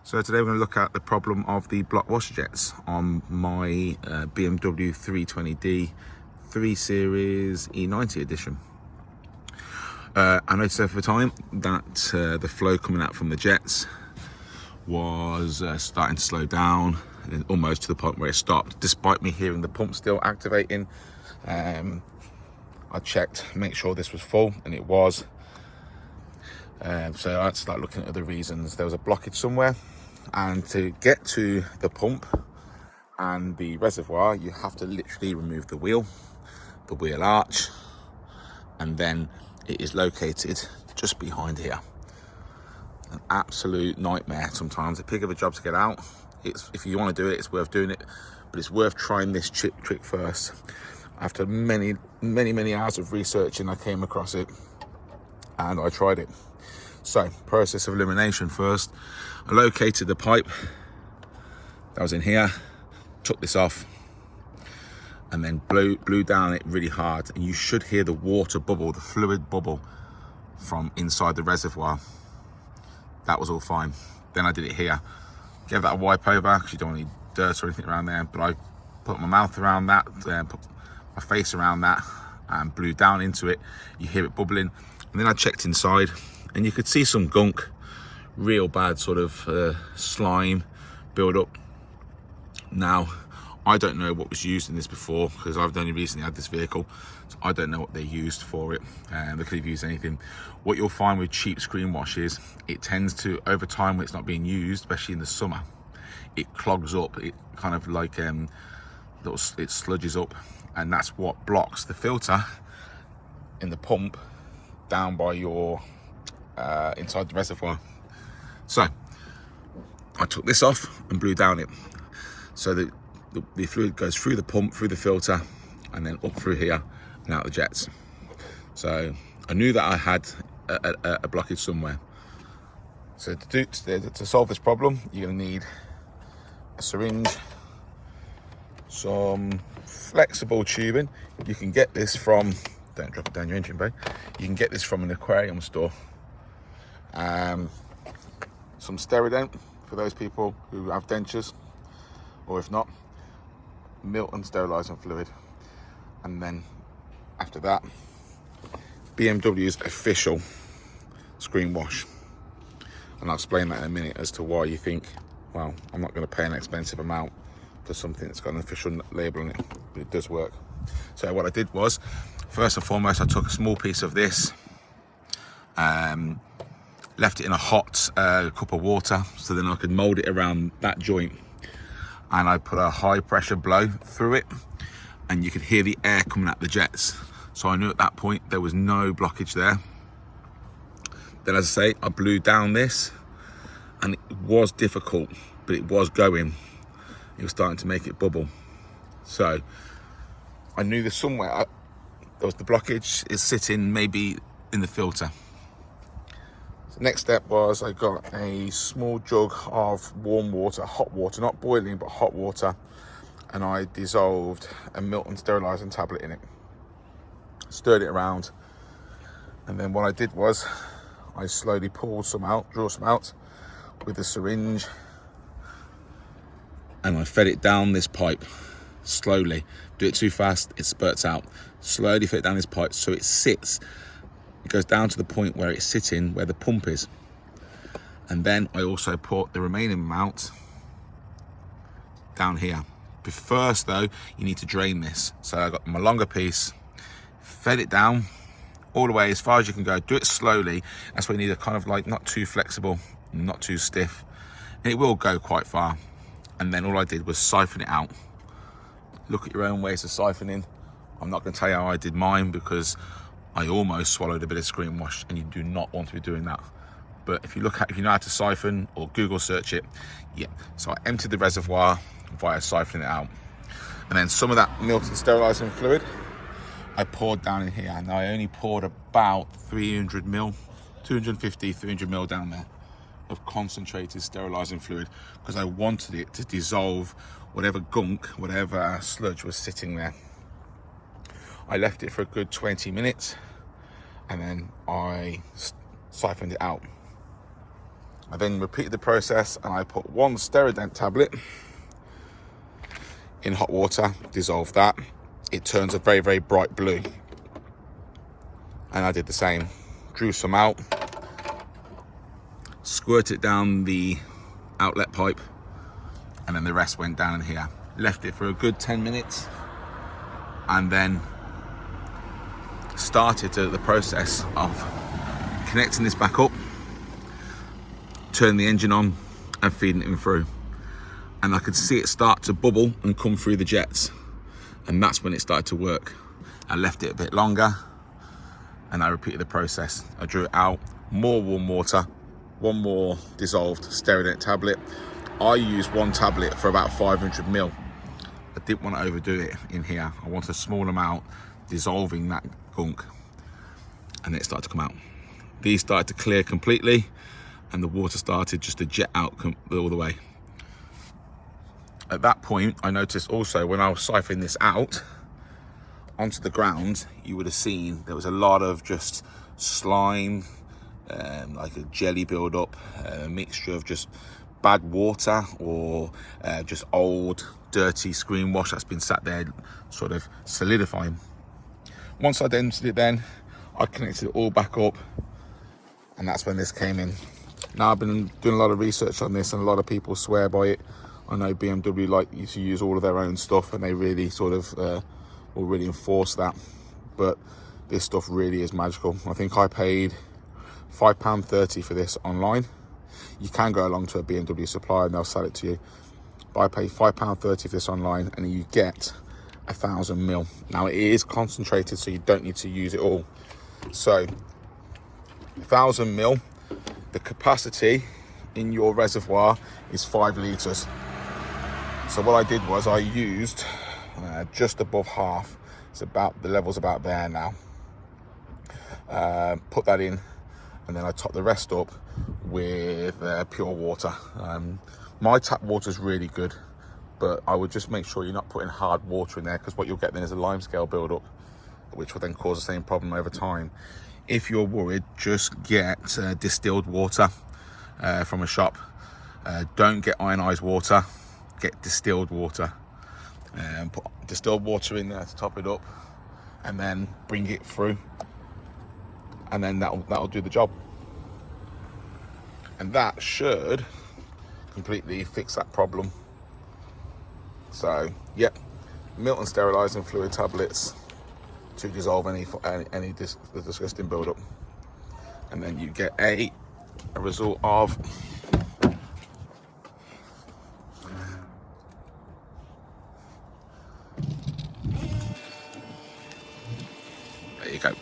So today we're going to look at the problem of the block washer jets on my BMW 320d 3 Series E90 edition. I noticed over time that the flow coming out from the jets was starting to slow down, and almost to the point where it stopped, despite me hearing the pump still activating. I checked, make sure this was full, and it was. So I had to start looking at other reasons. There was a blockage somewhere, and to get to the pump and the reservoir, you have to literally remove the wheel arch, and then it is located just behind here. An absolute nightmare sometimes. A pig of a job to get out. If you want to do it, it's worth doing it, but it's worth trying this trick first. After many hours of researching, I came across it and I tried it. So, process of elimination first. I located the pipe that was in here, took this off, and then blew down it really hard. And you should hear the water bubble, the fluid bubble from inside the reservoir. That was all fine. Then I did it here. Gave that a wipe over because you don't want any dirt or anything around there. But I put my mouth around that, put my face around that, and blew down into it. You hear it bubbling. And then I checked inside, and you could see some gunk, real bad sort of slime build up. Now, I don't know what was used in this before, because I've only recently had this vehicle, so I don't know what they used for it. They could have used anything. What you'll find with cheap screen washes, it tends to, over time when it's not being used, especially in the summer, it clogs up. It kind of like it sludges up, and that's what blocks the filter in the pump down by your inside the reservoir. So I took this off and blew down it, so that the fluid goes through the pump, through the filter, and then up through here and out the jets. So I knew that I had a blockage somewhere. So to solve this problem, you're going to need a syringe, some flexible tubing. You can get this from, don't drop it down your engine bay, you can get this from an aquarium store. Some Sterident for those people who have dentures, or if not, Milton sterilising fluid. And then after that, BMW's official screen wash, and I'll explain that in a minute as to why you think, well, I'm not going to pay an expensive amount for something that's got an official label on it, but it does work. So what I did was, first and foremost, I took a small piece of this, left it in a hot cup of water, so then I could mould it around that joint, and I put a high pressure blow through it, and you could hear the air coming out the jets. So I knew at that point there was no blockage there. Then, as I say, I blew down this, and it was difficult, but it was going. It was starting to make it bubble. So I knew there's somewhere, there was the blockage is sitting maybe in the filter. So next step was I got a small jug of warm water, hot water, not boiling, but hot water, and I dissolved a Milton sterilising tablet in it. Stirred it around, and then what I did was I slowly pulled some out, draw some out with the syringe, and I fed it down this pipe slowly. Do it too fast, it spurts out. Slowly fed it down this pipe so it sits. It goes down to the point where it's sitting where the pump is. And then I also poured the remaining amount down here. But first though, you need to drain this. So I got my longer piece, fed it down all the way as far as you can go. Do it slowly. That's why you need a kind of like not too flexible, not too stiff. And it will go quite far. And then all I did was siphon it out. Look at your own ways of siphoning. I'm not going to tell you how I did mine, because I almost swallowed a bit of screen wash, and you do not want to be doing that. But if you know how to siphon, or Google search it, yeah. So I emptied the reservoir via siphoning it out, and then some of that Milton sterilising fluid I poured down in here, and I only poured about 300 ml, 250, 300 ml down there of concentrated sterilising fluid, because I wanted it to dissolve whatever gunk, whatever sludge was sitting there. I left it for a good 20 minutes, and then I siphoned it out. I then repeated the process, and I put 1 Sterident tablet in hot water, dissolved that. It turns a very, very bright blue. And I did the same. Drew some out, squirt it down the outlet pipe, and then the rest went down in here. Left it for a good 10 minutes, and then started the process of connecting this back up, turning the engine on and feeding it in through. And I could see it start to bubble and come through the jets, and that's when it started to work. I left it a bit longer, and I repeated the process. I drew it out, more warm water, 1 more dissolved Sterident tablet. I used 1 tablet for about 500 ml. I didn't want to overdo it in here. I wanted a small amount, dissolving that gunk, and it started to come out. These started to clear completely, and the water started just to jet out all the way. At that point, I noticed also when I was siphoning this out onto the ground, you would have seen there was a lot of just slime, like a jelly build up, a mixture of just bad water or just old dirty screen wash that's been sat there sort of solidifying. Once I emptied it, then I connected it all back up, and that's when this came in. Now, I've been doing a lot of research on this, and a lot of people swear by it. I know BMW like to use all of their own stuff, and they really sort of will really enforce that, but this stuff really is magical. I think I paid £5.30 for this online. You can go along to a BMW supplier and they'll sell it to you, but I paid £5.30 for this online, and you get 1,000 ml. Now, it is concentrated, so you don't need to use it all. So 1,000 ml, the capacity in your reservoir is 5 litres. So what I did was I used just above half. It's about, the level's about there now. Put that in, and then I top the rest up with pure water. My tap water is really good, but I would just make sure you're not putting hard water in there, because what you'll get then is a limescale build up, which will then cause the same problem over time. If you're worried, just get distilled water from a shop. Don't get ionized water, get distilled water. Put distilled water in there to top it up, and then bring it through, and then that'll do the job. And that should completely fix that problem. So, yep, Milton sterilising fluid tablets to dissolve any disgusting build-up, and then you get a result of there you go.